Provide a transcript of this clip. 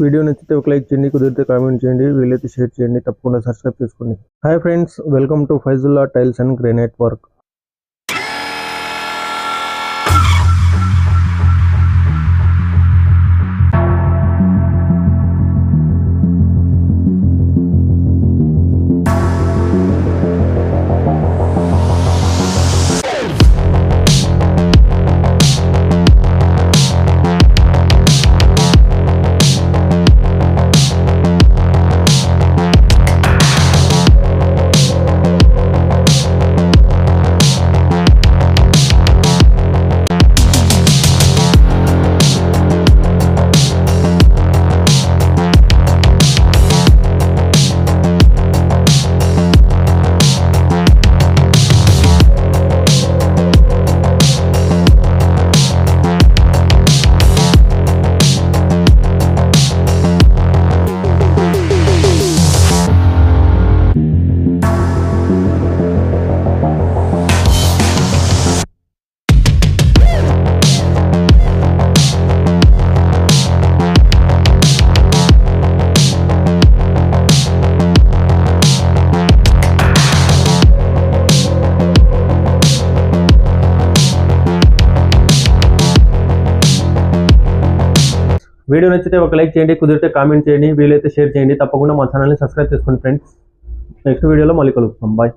Video నచ్చితే ఒక like చేయండి, కుదిరితే కామెంట్ చేయండి, వీలైతే షేర్ చేయండి, తప్పకుండా సబ్స్క్రైబ్ చేసుకోండి. Hi friends, welcome to Faizullah tiles and granite work. Video నచ్చితే ఒక లైక్ చేయండి, కుదిరితే కామెంట్ చేయండి, వీలైతే షేర్ చేయండి, తప్పకుండా మా ఛానల్ని సబ్స్క్రైబ్ చేసుకోండి ఫ్రెండ్స్. నెక్స్ట్ వీడియోలో మళ్ళీ కలుగుతాం. బాయ్.